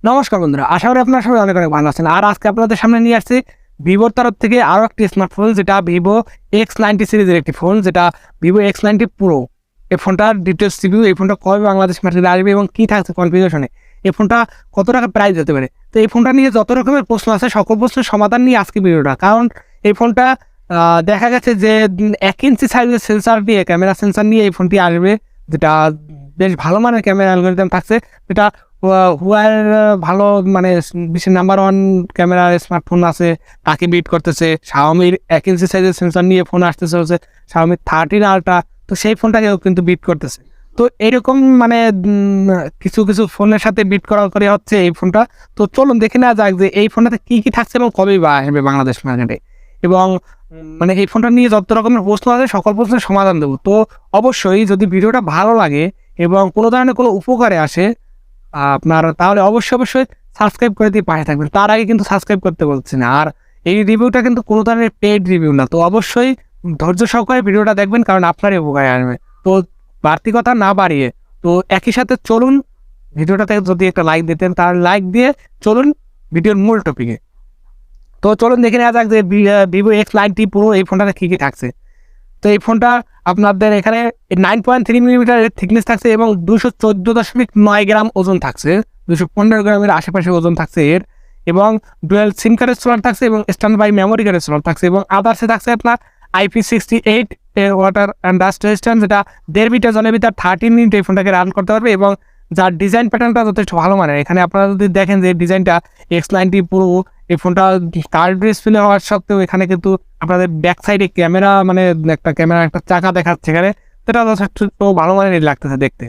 নমস্কার বন্ধুরা, আশা করি আপনারা সবাই অনেক অনেক ভালো আছেন। আর আজকে আপনাদের সামনে নিয়ে আসছি ভিভোর তরফ থেকে আরও একটি স্মার্টফোন, যেটা ভিভো X90 সিরিজের একটি ফোন, যেটা ভিভো X90 প্রো। এই ফোনটার ডিটেলস রিভিউ, এই ফোনটা কবে বাংলাদেশ মার্কেটে আসবে এবং কী থাকছে কনফিগারেশনে, এই ফোনটা কত টাকা প্রাইস হতে পারে। তো এই ফোনটা নিয়ে যত রকমের প্রশ্ন আছে সকল প্রশ্নের সমাধান নিয়ে আজকে ভিডিওটা। কারণ এই ফোনটা দেখা গেছে যে 1 ইঞ্চি সাইজের সেন্সার দিয়ে, ক্যামেরা সেন্সার নিয়ে এই ফোনটি আসবে, যেটা বেশ ভালো মানের ক্যামেরা অ্যালগরিদম থাকছে, যেটা হুয়ার ভালো মানে বিশ্বের নাম্বার 1 ক্যামেরার স্মার্টফোন আছে তাকে বিট করতেছে। শাওমির 1 ইঞ্চি সাইজের সেন্সর নিয়ে ফোন আসতেছে হচ্ছে শাওমি 13 আলট্রা, তো সেই ফোনটাকেও কিন্তু বিট করতেছে। তো এরকম মানে কিছু কিছু ফোনের সাথে বিট করা হচ্ছে এই ফোনটা। তো চলুন দেখে নেওয়া যাক যে এই ফোনটাতে কী কী থাকছে এবং কবেই বা আসবে বাংলাদেশ মার্কেটে, এবং মানে এই ফোনটা নিয়ে যত রকমের প্রশ্ন আছে সকল প্রশ্নের সমাধান দেবো। তো অবশ্যই যদি ভিডিওটা ভালো লাগে এবং কোনো ধরনের কোনো উপকারে আসে আপনার, তাহলে অবশ্যই সাবস্ক্রাইব করে দিয়ে পাশে থাকবেন। তার আগে কিন্তু সাবস্ক্রাইব করতে বলছি না, আর এই রিভিউটা কিন্তু কোনো ধরনের পেইড রিভিউ না। তো অবশ্যই ধৈর্য সহকারে ভিডিওটা দেখবেন, কারণ আপনারই উপকারে আসবে। তো বাড়তি কথা না বাড়িয়ে, তো একই সাথে চলুন ভিডিওটাতে যদি একটা লাইক দিতেন, তার লাইক দিয়ে চলুন ভিডিওর মূল টপিকে। তো চলুন দেখে নেওয়া যাক যে ভিভো X90 প্রো এই ফোনটাতে কী কী থাকছে। তো এই ফোনটা আপনাদের এখানে 9.3 মিলিমিটার থিকনেস থাকছে এবং 214.9 গ্রাম ওজন থাকছে, 215 গ্রামের আশেপাশে ওজন থাকছে এর, এবং ডুয়েল সিম কার্ডের স্লট থাকছে এবং স্ট্যান্ড বাই মেমোরি কার্ডের স্লট থাকছে, এবং আদার্সে থাকছে আপনার IP68 এর ওয়াটার অ্যান্ড ডাস্ট রেজিস্ট্যান্স, যেটা 1.5 মিটার জলের ভিতর 30 মিনিট এই ফোনটাকে রান করতে পারবে, এবং যার ডিজাইন প্যাটার্নটা যথেষ্ট ভালো মানের। এখানে আপনারা যদি দেখেন যে ডিজাইনটা X90 প্রো, এই ফোনটা কার্ভ ডিসপ্লে হওয়ার সত্ত্বেও এখানে কিন্তু আপনাদের ব্যাক সাইডে ক্যামেরা মানে একটা চাকা দেখাচ্ছে এখানে, সেটা যথেষ্ট ভালো মানের লাগতেছে দেখতে।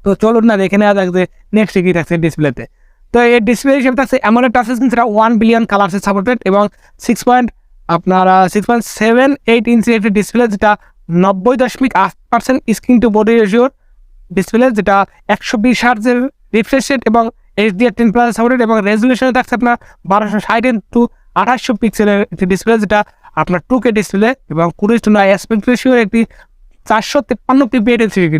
তো চলুন না দেখে নেওয়া যাক যে নেক্সট কী থাকছে ডিসপ্লেতে। তো এর ডিসপ্লে হিসেবে থাকছে AMOLED টাচ স্ক্রিন, যেটা 1 বিলিয়ন কালারসে সাপোর্টেড, এবং 6.78 ইঞ্চি একটি ডিসপ্লে, যেটা 90.8% স্ক্রিন টু বডি রেশিওর ডিসপ্লে, যেটা 120 হার্টজের রিফ্রেশ রেট এবং HDR10+ সাপোর্টেড, এবং রেজুলেশনে থাকছে আপনার 1260x2800 পিক্সেলের একটি ডিসপ্লে, যেটা আপনার 2K ডিসপ্লে, এবং 20:9 অ্যাসপেক্ট রেশিওর একটি 453 ppi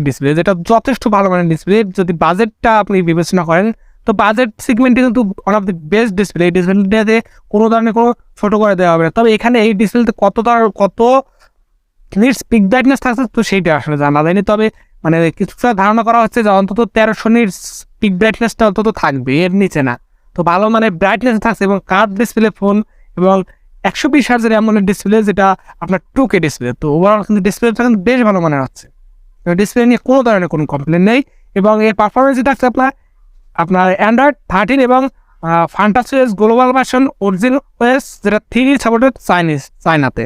ডিসপ্লে, যেটা যথেষ্ট ভালো মানের ডিসপ্লে। যদি বাজেটটা আপনি বিবেচনা করেন, তো বাজেট সেগমেন্টে কিন্তু one of the best display. এই ডিসপ্লেটাতে কোনো ধরনের কোনো ছোটো করে দেওয়া হবে না। তবে এখানে এই ডিসপ্লেতে কত নিটস পিক ব্রাইটনেস থাকছে তো সেইটা আসলে জানা যায়নি, তবে মানে কিছুটা ধারণা করা হচ্ছে যে অন্তত 1300 নিটস পিক ব্রাইটনেসটা অন্তত থাকবে, এর নিচে না। তো ভালো মানে ব্রাইটনেস থাকছে, এবং কার্ভ ডিসপ্লে ফোন, এবং 120 হার্টজের AMOLED ডিসপ্লে, যেটা আপনার 2K ডিসপ্লে। তো ওভারঅল কিন্তু ডিসপ্লেটা কিন্তু বেশ ভালো মানের হচ্ছে, ডিসপ্লে নিয়ে কোনো ধরনের কোনো কমপ্লেন নেই। এবং এর পারফরমেন্সই থাকছে আপনার Android 13 এবং FunTouchOS global version origin OS, যেটা 3 সাপোর্টেড চায়নাতে।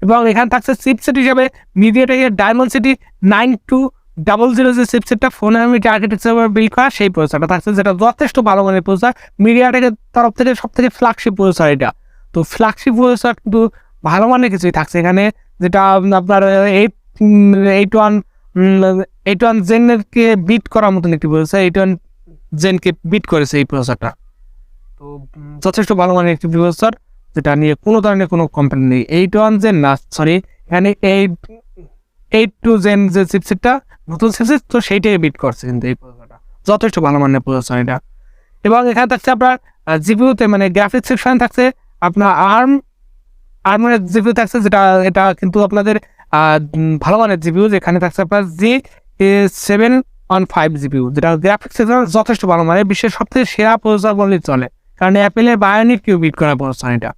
এবং এখানে থাকছে চিপসেট হিসাবে MediaTek Dimensity 9200 যে চিপসেটটা ফোনের আর্কিটেকচার বিল্ড করা, সেই প্রসেসরটা থাকছে, যেটা যথেষ্ট ভালো মানের প্রসেসর। MediaTek তরফ থেকে সবথেকে ফ্ল্যাগশিপ প্রসেসর এটা। তো ফ্ল্যাগশিপ প্রসেসর কিন্তু ভালো মানের কিছুই থাকছে এখানে, যেটা আপনার 81 জেনকে বিট করার মতন একটি প্রসেসর, 81 জেনকে বিট করেছে এই প্রসেসরটা। তো যথেষ্ট ভালো মানের একটি প্রসেসর, যেটা নিয়ে কোনো ধরনের কোনো কমপ্লেন নেই। 81 জেন না, সরি, এখানে 82 জেন যে চিপসেটটা নতুন চিপসেট, তো সেইটাই বিট করছে কিন্তু এই প্রসেসরটা, যথেষ্ট ভালো মানের প্রসেসর এটা। এবং এখানে থাকছে আপনার জিপিইউতে মানে গ্রাফিক্স সেকশন থাকছে আপনার আর্মের জিপিইউ থাকছে, যেটা এটা কিন্তু আপনাদের ভালো মানের জিপিইউ। এখানে থাকছে আপনার G715 জিপিইউ, যেটা গ্রাফিক্স সেকশন যথেষ্ট ভালো মানের, বিশ্বের সবথেকে সেরা প্রসেসর বললেই চলে, কারণ অ্যাপেলের বায়োনিক কিউ বিট করা প্রসেসর এটা।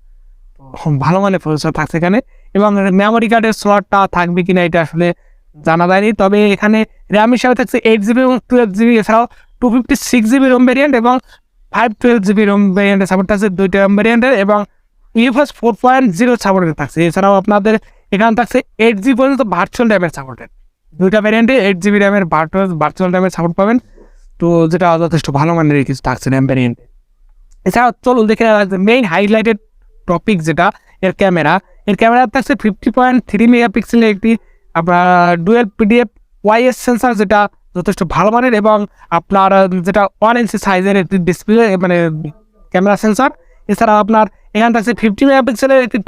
ভালো মানের প্রসেসর থাকছে এখানে। এবং মেমোরি কার্ডের স্লটটা থাকবে কিনা এটা আসলে জানা যায়নি, তবে এখানে র্যাম হিসাবে থাকছে 8GB এবং 12GB, এছাড়াও 256GB রোম ভ্যারিয়েন্ট এবং 512GB রোম ভ্যারিয়েন্টের সাপোর্ট থাকছে, 2টা রোম ভ্যারিয়েন্টের, এবং UFS 4.0 সাপোর্টেড থাকছে। এছাড়াও আপনাদের এখানে থাকছে 8GB পর্যন্ত ভার্চুয়াল র্যামের সাপোর্টেড, 2টা ভ্যারিয়েন্টে 8GB র্যামের ভার্চুয়াল র্যামের সাপোর্ট পাবেন। তো যেটা যথেষ্ট ভালো মানের কিছু থাকছে র্যাম ভ্যারিয়েন্টে। এছাড়াও চলুন দেখে মেইন হাইলাইটেড টপিক, যেটা এর ক্যামেরা থাকছে 50.3 মেগাপিক্সেলের একটি আপনার ডুয়েল PDF YS সেন্সার, যেটা যথেষ্ট ভালো মানের, এবং আপনার যেটা 1 ইঞ্চি সাইজের একটি ডিসপ্লে মানে ক্যামেরা সেন্সার। এছাড়া আপনার এখানে থাকছে 50 মেগাপিক্সেলের একটি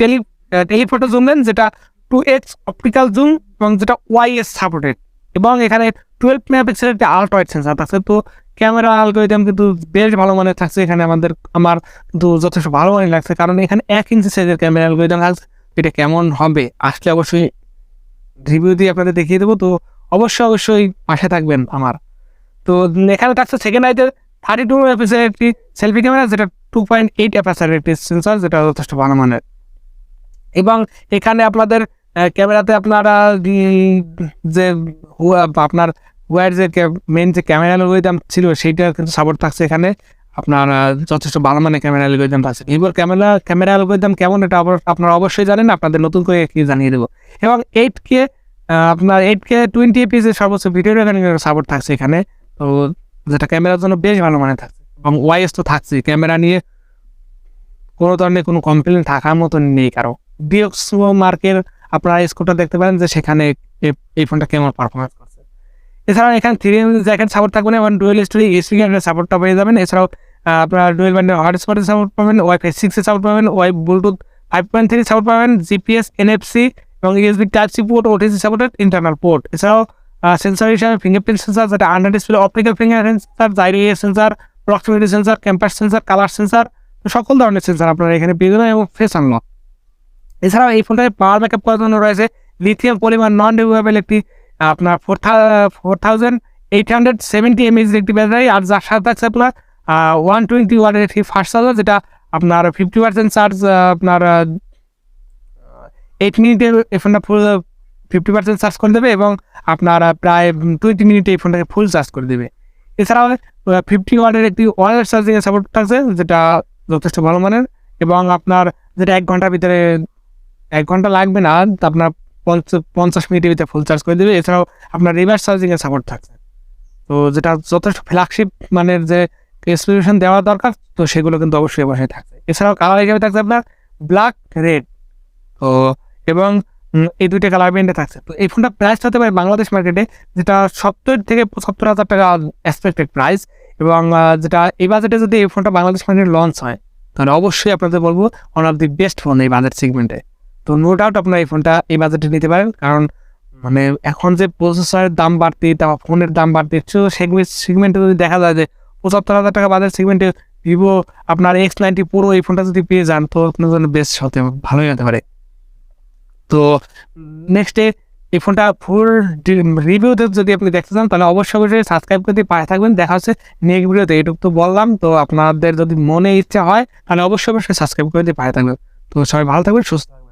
টেলিফোটো জুম লেন্স, যেটা 2x অপটিক্যাল জুম, এবং যেটা YS সাপোর্টেড, এবং এখানে 12 মেগাপিক্সেলের একটি আল্ট্রাওয়াইড সেন্সার থাকছে। তো ক্যামেরা অ্যালগরিদম কিন্তু বেশ ভালো মানের থাকছে এখানে আমার কিন্তু যথেষ্ট ভালো মানের লাগছে, কারণ এখানে 1 ইঞ্চি সাইজের ক্যামেরা অ্যালগরিদম থাকছে। এটা কেমন হবে আসলে অবশ্যই রিভিউ দিয়ে আপনাদের দেখিয়ে দেবো, তো অবশ্যই পাশে থাকবেন আমার। তো এখানে থাকছে সেকেন্ড আইটের 32 মেগাপিক্সেলের একটি সেলফি ক্যামেরা, যেটা 2.8 অ্যাপারচারের একটি সেন্সর, যেটা যথেষ্ট ভালো মানের। এবং এখানে আপনাদের ক্যামেরাতে আপনারা যে আপনার ওয়ার যে মেন যে ক্যামেরা অ্যালগরিদম ছিল সেইটা কিন্তু সাপোর্ট থাকছে এখানে। আপনার যথেষ্ট ভালো মানের ক্যামেরা অ্যালগরিদম থাকছে। ভিভোর ক্যামেরা অ্যালগরিদম কেমন এটা আপনারা অবশ্যই জানেন, আপনাদের নতুন করে কি জানিয়ে দেবো। এবং 8K আপনার 8K 20fps এর সর্বোচ্চ ভিডিও রেকর্ডিং সাপোর্ট থাকছে এখানে, তো যেটা ক্যামেরার জন্য বেশ ভালো মানে থাকছে। এবং ওয়াইএস তো থাকছে, ক্যামেরা নিয়ে কোনো ধরনের কোনো কমপ্লেন থাকার মতো নেই কারো। ডিএক্সও মার্কের আপনারা স্কোরটা দেখতে পারেন যে সেখানে এই ফোনটা কেমন পারফরমেন্স করছে। এছাড়াও এখানে 3 জ্যাকেট সাপোর্ট থাকবে এবং ডুয়েল স্টোরি স্পিকারের সাপোর্টটা পেয়ে যাবেন। এছাড়াও আপনারা ডুয়েল ব্যান্ডের হটস্পটের সাপোর্ট পাবেন, ওয়াইফাই 6 এর সাপোর্ট পাবেন, ব্লুটুথ 5.3 সাপোর্ট পাবেন, জিপিএস, NFC এবং USB type-C port, OTC supported internal port. এছাড়াও সেন্সর হিসাবে ফিঙ্গারপ্রিন্ট সেন্সর, যেটা under display optical fingerprint sensor, gyro sensor, proximity sensor, campus sensor, colour sensor, সকল ধরনের সেন্সর আপনারা এখানে পেয়ে যাবেন এবং ফেস আনলক। এছাড়াও এই ফোনটায় পাওয়ার ব্যাকআপ করার জন্য রয়েছে লিথিয়াম পলিমার নন রিমুভেবল একটি আপনার 4870 mAh একটি ব্যাটারি, আর যার সাথে থাকছে আপনার 120 ওয়াটের একটি ফাস্ট চার্জার, যেটা আপনার 50% চার্জ আপনার 8 মিনিটে এই ফোনটা ফুল 50% চার্জ করে দেবে এবং আপনার প্রায় 20 মিনিটে এই ফোনটাকে ফুল চার্জ করে দেবে। এছাড়াও 50 ওয়াটের একটি ওয়্যারলেস চার্জিংয়ের সাপোর্ট থাকছে, যেটা যথেষ্ট ভালো মানের এবং আপনার যেটা 1 ঘন্টার ভিতরে 1 ঘন্টা লাগবে না, আপনার 50 মিনিটের ভিতরে ফুল চার্জ করে দেবে। এছাড়াও আপনার রিভার্স চার্জিংয়ের সাপোর্ট থাকছে, তো যেটা যথেষ্ট ফ্ল্যাগশিপ মানের যে স্পেসিফিকেশন দেওয়া দরকার, তো সেগুলো কিন্তু অবশ্যই বসে থাকছে। এছাড়াও কালার হিসেবে থাকছে আপনার ব্ল্যাক, রেড, তো এবং এই দুইটা কালার ব্যান্ডে থাকছে। তো এই ফোনটা প্রাইস হতে পারে বাংলাদেশ মার্কেটে যেটা 70 থেকে 75,000 টাকা এক্সপেক্টেড প্রাইস, এবং যেটা এই বাজেটে যদি এই ফোনটা বাংলাদেশ মার্কেটে লঞ্চ হয় তাহলে অবশ্যই আপনাদের বলবো one of the best phone এই বাজেট সেগমেন্টে। তো নো ডাউট আপনারা এই ফোনটা এই বাজেটে নিতে পারেন, কারণ মানে এখন যে প্রসেসরের দাম বাড়তি, তারপর ফোনের দাম বাড়তি, সেগমেন্টে যদি দেখা যায় যে 75,000 টাকা বাজেট সেগমেন্টে ভিভো আপনার X90 Pro এই ফোনটা যদি পেয়ে যান, তো আপনার জন্য বেস্ট হতে ভালোই হতে পারে। তো নেক্সটে এই ফোনটা ফুল রিভিউতে যদি আপনি দেখতে চান তাহলে অবশ্যই সাবস্ক্রাইব করে দিয়ে পাশে থাকবেন। দেখা হচ্ছে নেক্সট ভিডিওতে। এইটুকু তো বললাম, তো আপনাদের যদি মনে ইচ্ছা হয় তাহলে অবশ্যই সাবস্ক্রাইব করে দিয়ে পাশে থাকবেন। তো সবাই ভালো থাকবেন, সুস্থ থাকবেন।